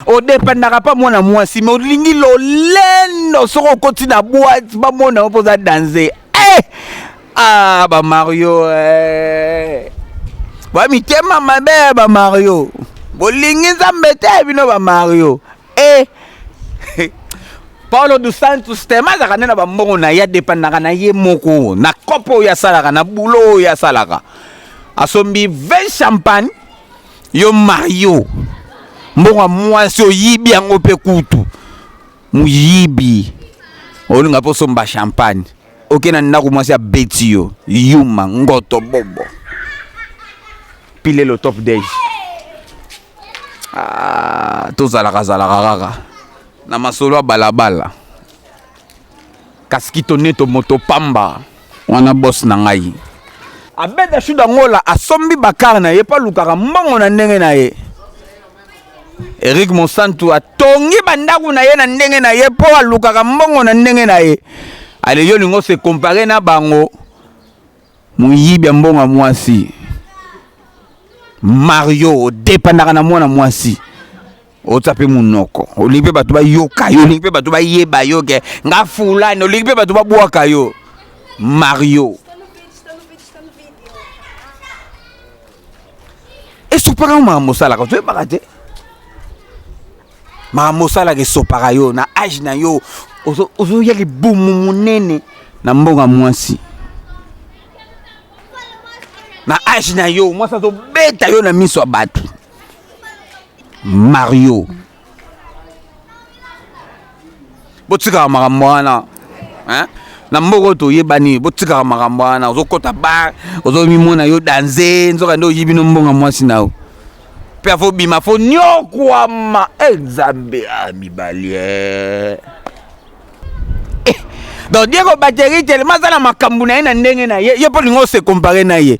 au dépendra pas moi na moi si mais lingi lo lendo soko continue à boîte ba mona on pose à danser ah ba Mario ba mi tema mabe ba Mario bolingi nzambete bino ba Mario Paulo dos Santos tema za kanena ba mbongo na ya dépendra na ye moko na kopo ya salaka na boulot ya salaka asombi 20 champagne yo Mario mbongo mwasi oyibi yango pe kutu muyibi olinga po somba champagne okena ndako mwasi ya beti yo yuma ngoto bobo pile le top day tozalaka kaka na masolo balabala kaskito neto moto pamba wana boss na ngai abeda shuda ngola asombi bakar na ye pa lukaka mbongo na ndenge na ye Eric Monsanto atongi bandaku na ye na ndenge na ye po alukaka mbongo na ndenge na ye ale yo lingo se comparer na bango muyibi mbongo mwasi Mario dépendaka na mwana mwasi otape munoko olimpe batu ba yoka yo olimpe batu ba yeba yo ke nga fulani olimpe batu ba bwaka yo Mario esupaka uma mosala ka tu bakate ma mosala ke sopaka yo na age na yo ozo yeli bumu munene na mbonga mwasi na age na yo mwasa zo beta yo na miso abatu Mario botika makambo wana na mboko to yebani botika makambo wana ozokota ba ozomimona yo danser nzoka ndo yibino mbonga mwasi nawo pe afo bima fo nyokwama exambe mibalie donc Diego batterie tellement ça na makambu na ye na ndenge na ye yo po lingo se comparer na ye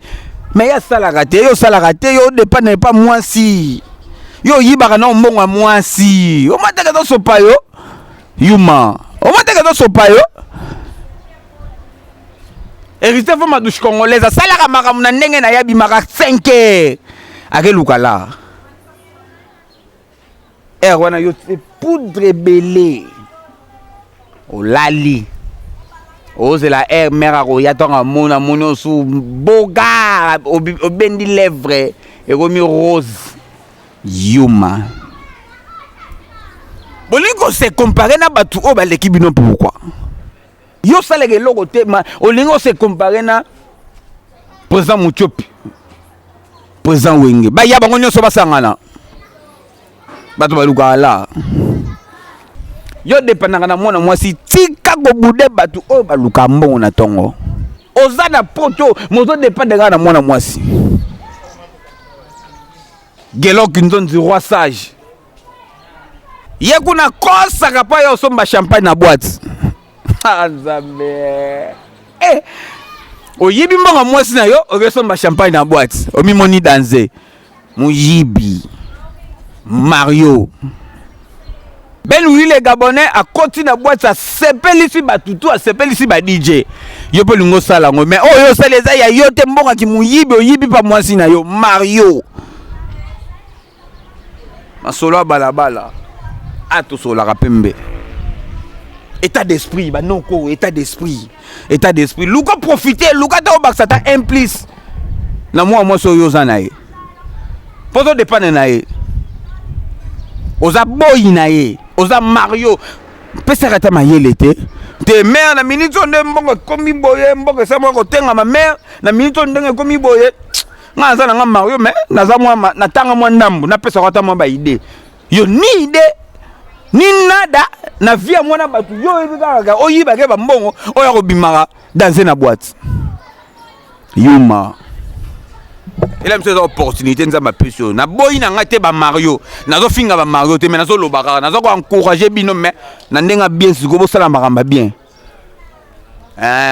mais ya salaka te yo dépend pas mwasi yo yibaka na mbongo mwasi o mataka to sopa yo yuma o mataka to sopa yo Hérité fo madouche congolaise salaka makambu na ndenge na ya bimaka 5 akelukala wana yo poudre belé olali ozela mère ko ya tonga mona mono su boga obendi lèvre ekomi rose yuma bolingo se comparer na batu o baleki bino pourquoi yo saleke loko te olingo se comparer na président Mutiopi président Wenge ba ya bango nyonso basangana batu baluka la yo dépendaka na mwana mwasi tika ko bude batu o baluka mbongo na tongo oza na poto mozo dépendaka na mwana mwasi Gelo Kinzonzi roi sage ye kuna kosa kapa yo somba champagne na boîte Nzambe oyibi mbongo mwasi na yo okesomba champagne na boîte omimoni danser muyibi Mario Ben oui les Gabonais a continué à boîte ça sepelisi batutu a sepelisi ba DJ yo pe lingo sala ngo mais oh yo saleza ya yo te mbongo ki muyibi oyibi pa mwasi na yo Mario masolo balabala ato sola kapembe état d'esprit ba non ko état d'esprit luka profiter luka ta obaksa ta implice na moi so yo zanaye poto dépendre na ye oza boy na ye oza Mario pesa kata mayele te mère na minute onde mbongo komi boye mbongo sa mo ko tenga ma mère na minute onde komi boye nga za na Mario mais na za moi na tanga mo ndambu na pesa kata mo ba idée yo ni idée ni nada na via mwana batu yo ebikaka oyiba ke ba mbongo oya ko bimaka danser na boîte yuma il a une opportunité nza ma pesio na boyi na ngate ba Mario nazo finga ba Mario te mais nazo lobaka nazo ko encourager bino mais na ndenga bien siko bo sala makamba bien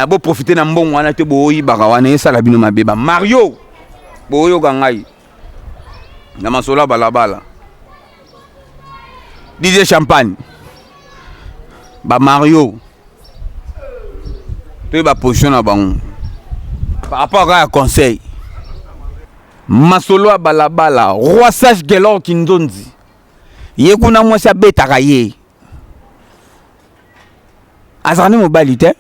bo profiter na mbongo wana te bo oyibaka wana esala bino mabe ba Mario bo yo gangai na masola balabala DJ Champagne ba Mario te ba position na bango par rapport à conseil masolo balabala roi sage Gelo Kinzonzi ye kuna mwasi abetaka ye azalani mobali te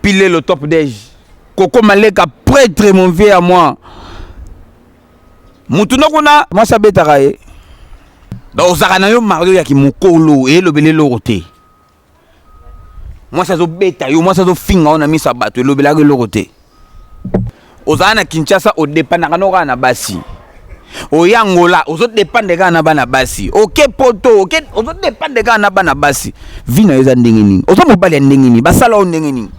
pile le top d'âge Coco Maleka prêtre mon vieux à moi mutuna kuna mwasi abetaka ye donc ozaka na yo mario ya kimokolo elobele eloko te mwasi azobeta yo mwasi azofinga ona misa bato elobelaka eloko te ozala na Kinshasa odepandaka noka na basi oyangola ozodepande kaka na bana basi oke poto ozodepande kaka na bana basi vi na yo eza ndenge nini oza mobali ya ndenge nini basala o ndenge nini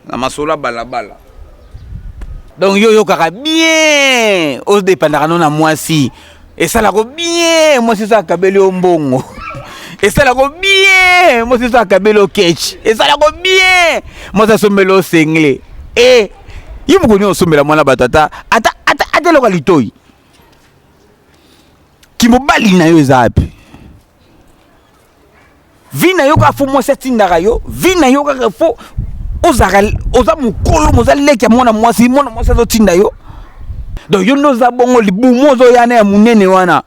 na masolo balabala donc yo yokaka bien ozodepandaka no na mwasi esalako bien mwasi esalaka kabeli yo mbongo esalako bien mwasi esalaka kabeli yo kechi esalako bien mwasi asombeli yo sengle ye mokoni osombela mwana bato ata loka litoi kimobali na yo eza api vi na yo kaka fo mwasi atindaka yo vi na yo kaka fo oza mokolo moza leki ya mwana mwasi azotinda yo donc yo nde oza bongo libumu ozoyana ya monene wana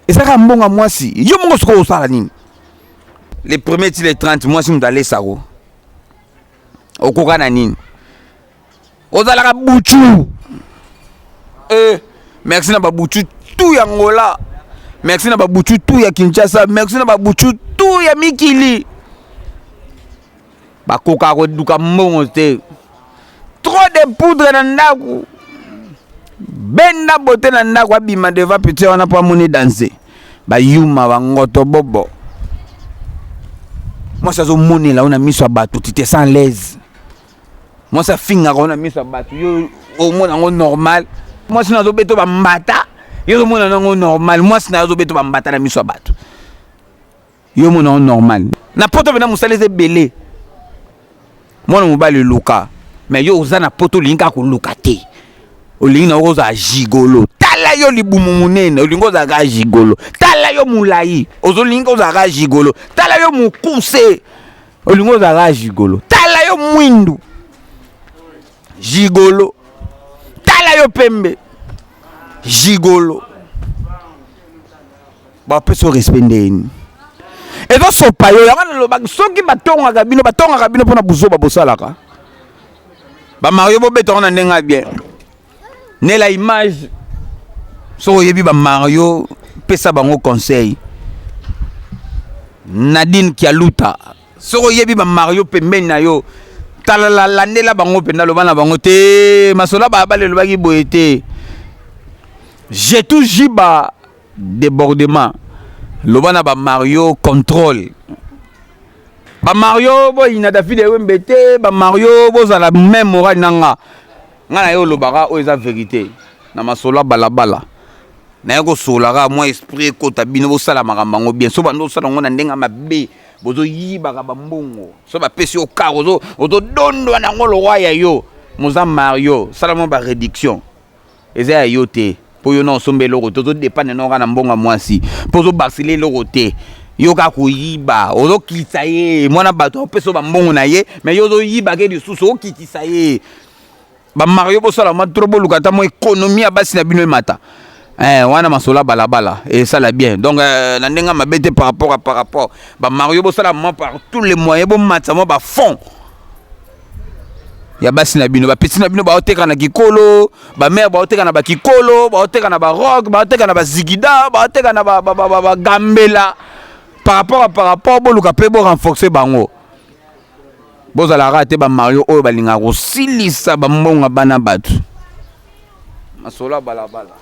ezaka mbongo ya mwasi yo mongo sikoyo osala nini les premiers ti les 30 mwasi moto alesako okoka na nini ozalaka butu merci na babutu tout ya Ngola merci na babutu tout ya Kinshasa merci na babutu tout ya mikili bakoka koduka mbongo te trop de poudre na ndako benda bote na ndako abima devant petit wana po amoni danser bayuma bangoto bobo moi ça zo monela ona miso bato tite sans l'aise moi ça finga ona miso bato yo au mona ngo normal moi sina zo beto ba mbata yo mona ngo normal moi sina zo beto ba mbata na miso bato yo mona normal na poto bena musaleze belé mwana mobali luka mais yo oza na poto linga ko luka te olingi na oza gigolo tala yo libumu munene olingo za ga gigolo tala yo mulai ozolinga oza ga gigolo tala yo mukuse olingo za ga gigolo tala yo mwindu gigolo tala yo pembe gigolo ba peso respecteni ezo sopa yo yango lo ba soki batongaka bino pona buzoba bosalaka ba mario bobeto na ndenga bien ne la image so yebi ba Mario pesa bango conseil Nadine Kialuta so yebi ba Mario pembeni na yo talala landela bango penda lo bana bango te masola ba bale lo baki boyete j'ai tout jiba débordement lo bana ba Mario contrôle ba Mario bo ina David Wembete ba Mario bo za la même morale nanga ngana yo lobaka o eza vérité na masola balabala na yako solaka moi esprit ko tabino bo sala makambango bien so bando sala ngona ndenga mabe bozo yiba ka bambongo so ba pesi o karo ozo dondo na ngolo ya yo moza Mario sala mo ba réduction eza ya yo te po yo non sombe loko to dépendre no kana mbonga mwasi po zo basile loko te yo ka ko yiba ozo kitisa ye mwana bato peso ba mbongo na ye mais yo zo yiba ke lisusu o kitisa ye ba Mario bosala ma trop bolukata mo économie basi na bino mata wana masola balabala et ça la bien donc na ndenga mabete par rapport ba Mario bosala ma par tous les moyens bo mata mo ba fond ya basi na bino ba petit na bino ba oteka na kikolo ba mère ba oteka na ba kikolo ba oteka na ba rock ba oteka na ba zigida ba oteka na ba gambela par rapport boluka pe bo renforcer bango bozala rate ba Mario oyo balinga kosilisa ba mbonga bana batu masola balabala